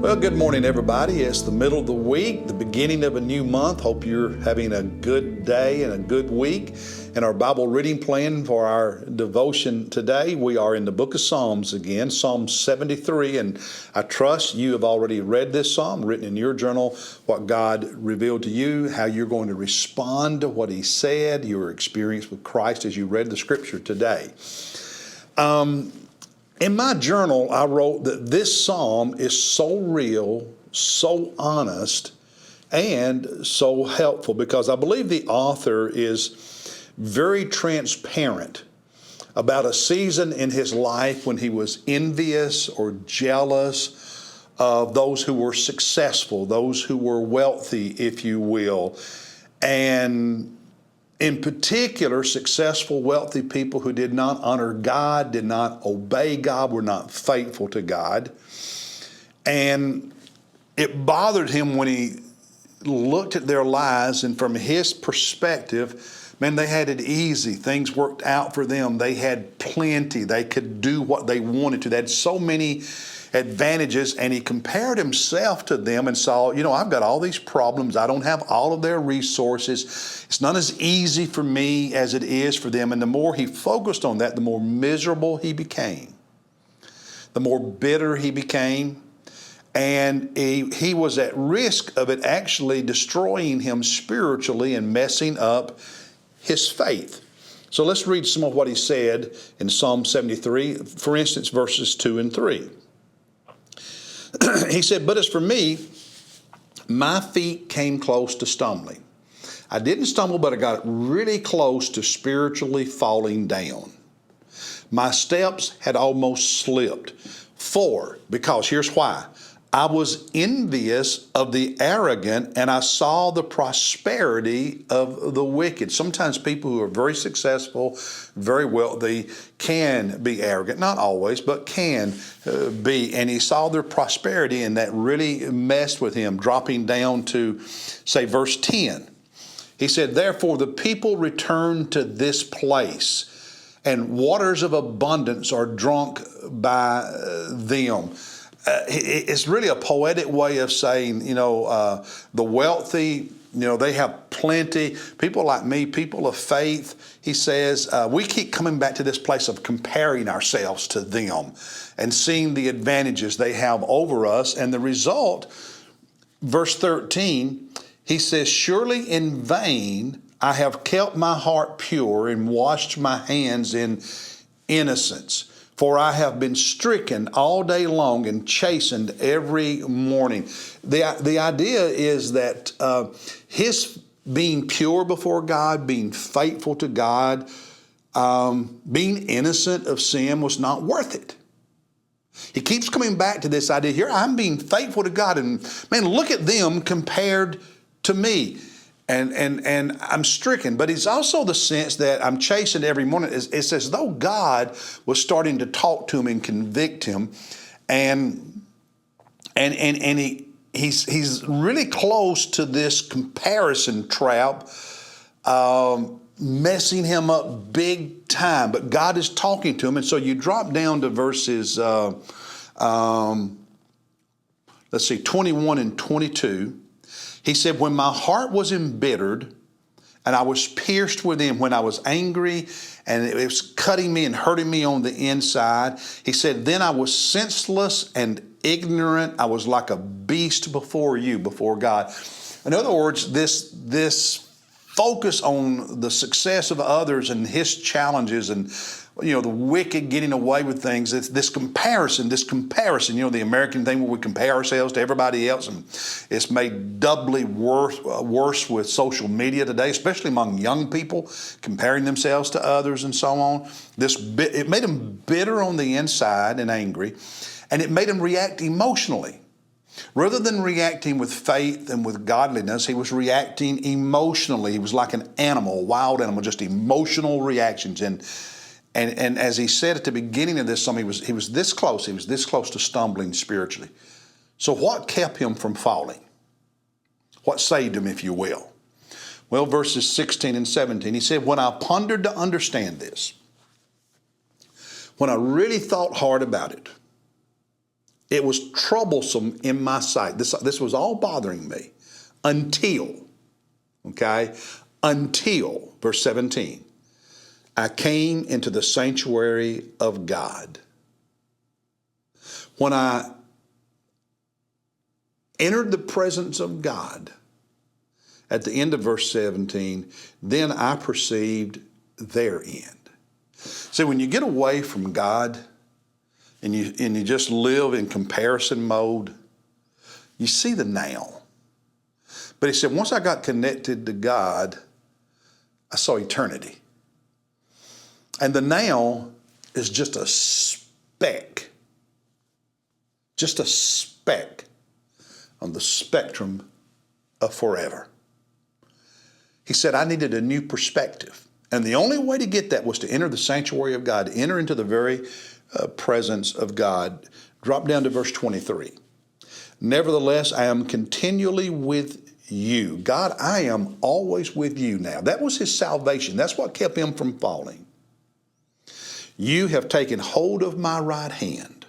Well, good morning, everybody. It's the middle of the week, the beginning of a new month. Hope you're having a good day and a good week. And our Bible reading plan for our devotion today, we are in the book of Psalms again, Psalm 73. And I trust you have already read this psalm, written in your journal, what God revealed to you, how you're going to respond to what He said, your experience with Christ as you read the scripture today. In my journal, I wrote that this psalm is so real, so honest, and so helpful because I believe the author is very transparent about a season in his life when he was envious or jealous of those who were successful, those who were wealthy, if you will, and in particular, successful, wealthy people who did not honor God, did not obey God, were not faithful to God. And it bothered him when he looked at their lives, and from his perspective, man, they had it easy. Things worked out for them. They had plenty. They could do what they wanted to. They had so many advantages, and he compared himself to them and saw, I've got all these problems. I don't have all of their resources. It's not as easy for me as it is for them. And the more he focused on that, the more miserable he became, the more bitter he became. And he was at risk of it actually destroying him spiritually and messing up his faith. So let's read some of what he said in Psalm 73, for instance, verses 2 and 3. He said, "But as for me, my feet came close to stumbling. I didn't stumble, but I got really close to spiritually falling down. My steps had almost slipped. Because here's why. I was envious of the arrogant, and I saw the prosperity of the wicked." Sometimes people who are very successful, very wealthy, can be arrogant. Not always, but can be. And he saw their prosperity, and that really messed with him, dropping down to, say, verse 10. He said, "Therefore the people return to this place, and waters of abundance are drunk by them." It's really a poetic way of saying, the wealthy, they have plenty. People like me, people of faith, he says, we keep coming back to this place of comparing ourselves to them and seeing the advantages they have over us. And the result, verse 13, he says, "Surely in vain I have kept my heart pure and washed my hands in innocence. For I have been stricken all day long and chastened every morning." The idea is that his being pure before God, being faithful to God, being innocent of sin was not worth it. He keeps coming back to this idea here. I'm being faithful to God, and man, look at them compared to me. And I'm stricken, but it's also the sense that I'm chastened every morning. It's as though God was starting to talk to him and convict him, and he's really close to this comparison trap, messing him up big time. But God is talking to him, and so you drop down to verses 21 and 22. He said, "When my heart was embittered and I was pierced within, when I was angry and it was cutting me and hurting me on the inside," he said, "then I was senseless and ignorant. I was like a beast before you," before God. In other words, this focus on the success of others and his challenges and the wicked getting away with things. It's this comparison, the American thing where we compare ourselves to everybody else, and it's made doubly worse with social media today, especially among young people, comparing themselves to others and so on. It made them bitter on the inside and angry, and it made them react emotionally. Rather than reacting with faith and with godliness, he was reacting emotionally. He was like an animal, a wild animal, just emotional reactions. And as he said at the beginning of this psalm, he was this close. He was this close to stumbling spiritually. So what kept him from falling? What saved him, if you will? Well, verses 16 and 17, he said, "When I pondered to understand this, when I really thought hard about it, It was troublesome in my sight. This was all bothering me until, verse 17, I came into the sanctuary of God. When I entered the presence of God, at the end of verse 17, then I perceived their end. See, when you get away from God and you just live in comparison mode, you see the now. But he said, once I got connected to God, I saw eternity. And the now is just a speck on the spectrum of forever. He said, I needed a new perspective. And the only way to get that was to enter the sanctuary of God, to enter into the very presence of God. Drop down to verse 23. Nevertheless, I am continually with you. God, I am always with you now. That was his salvation. That's what kept him from falling. You have taken hold of my right hand.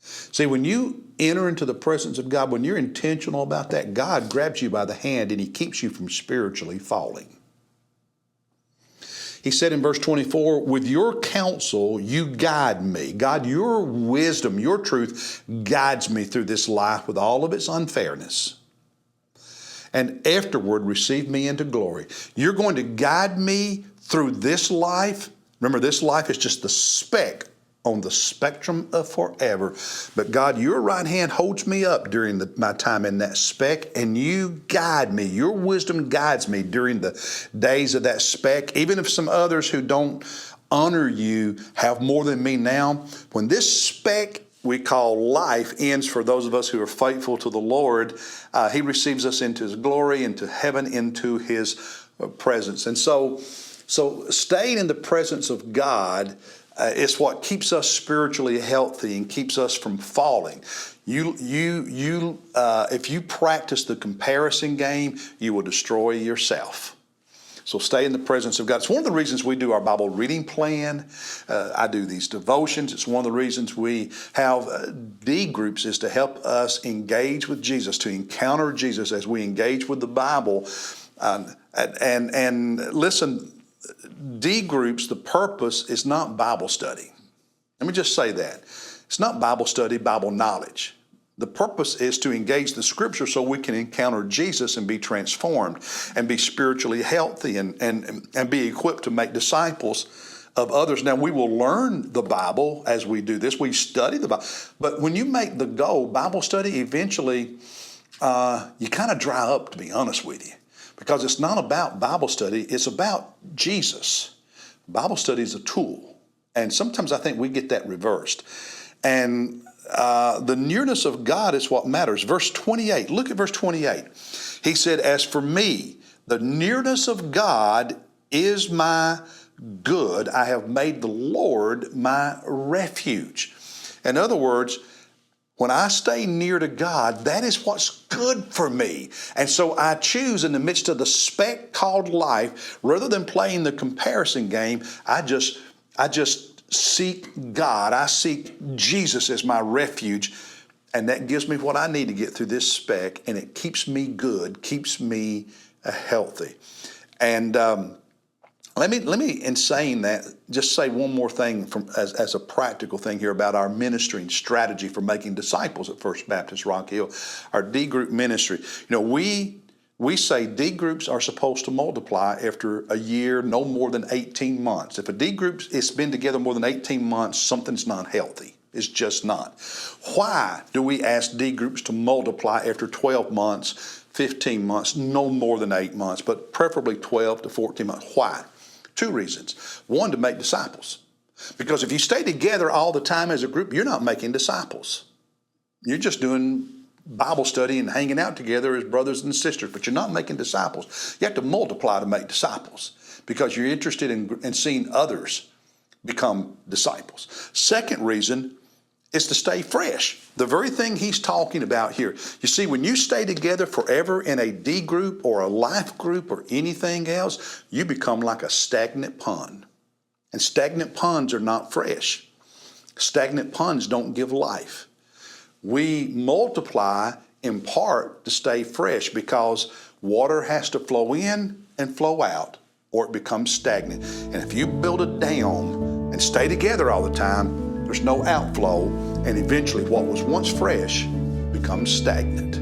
See, when you enter into the presence of God, when you're intentional about that, God grabs you by the hand and he keeps you from spiritually falling. He said in verse 24, with your counsel, you guide me. God, your wisdom, your truth guides me through this life with all of its unfairness. And afterward, receive me into glory. You're going to guide me through this life. Remember, this life is just the speck on the spectrum of forever. But God, your right hand holds me up during my time in that speck, and you guide me. Your wisdom guides me during the days of that speck. Even if some others who don't honor you have more than me now, when this speck we call life ends for those of us who are faithful to the Lord, he receives us into his glory, into heaven, into his presence. And so staying in the presence of God is what keeps us spiritually healthy and keeps us from falling. If you practice the comparison game, you will destroy yourself. So stay in the presence of God. It's one of the reasons we do our Bible reading plan. I do these devotions. It's one of the reasons we have D groups, is to help us engage with Jesus, to encounter Jesus as we engage with the Bible. And listen, D groups, the purpose is not Bible study. Let me just say that. It's not Bible study, Bible knowledge. The purpose is to engage the Scripture so we can encounter Jesus and be transformed and be spiritually healthy and be equipped to make disciples of others. Now, we will learn the Bible as we do this. We study the Bible. But when you make the goal Bible study, eventually you kind of dry up, to be honest with you. Because it's not about Bible study, it's about Jesus. Bible study is a tool. And sometimes I think we get that reversed. And the nearness of God is what matters. Verse 28, look at verse 28. He said, as for me, the nearness of God is my good. I have made the Lord my refuge. In other words, when I stay near to God, that is what's good for me. And so I choose in the midst of the speck called life, rather than playing the comparison game, I just seek God. I seek Jesus as my refuge. And that gives me what I need to get through this speck. And it keeps me good, keeps me healthy. And let me, in saying that, just say one more thing as a practical thing here about our ministry and strategy for making disciples at First Baptist Rock Hill, our D group ministry. You know, we say D groups are supposed to multiply after a year, no more than 18 months. If a D group has been together more than 18 months, something's not healthy. It's just not. Why do we ask D groups to multiply after 12 months, 15 months, no more than 8 months, but preferably 12 to 14 months? Why? Two reasons. One, to make disciples. Because if you stay together all the time as a group, you're not making disciples. You're just doing Bible study and hanging out together as brothers and sisters, but you're not making disciples. You have to multiply to make disciples because you're interested in seeing others become disciples. Second reason is to stay fresh. The very thing he's talking about here. You see, when you stay together forever in a D group or a life group or anything else, you become like a stagnant pond. And stagnant ponds are not fresh. Stagnant ponds don't give life. We multiply in part to stay fresh because water has to flow in and flow out or it becomes stagnant. And if you build a dam and stay together all the time, there's no outflow, and eventually what was once fresh becomes stagnant.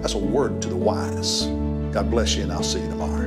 That's a word to the wise. God bless you, and I'll see you tomorrow.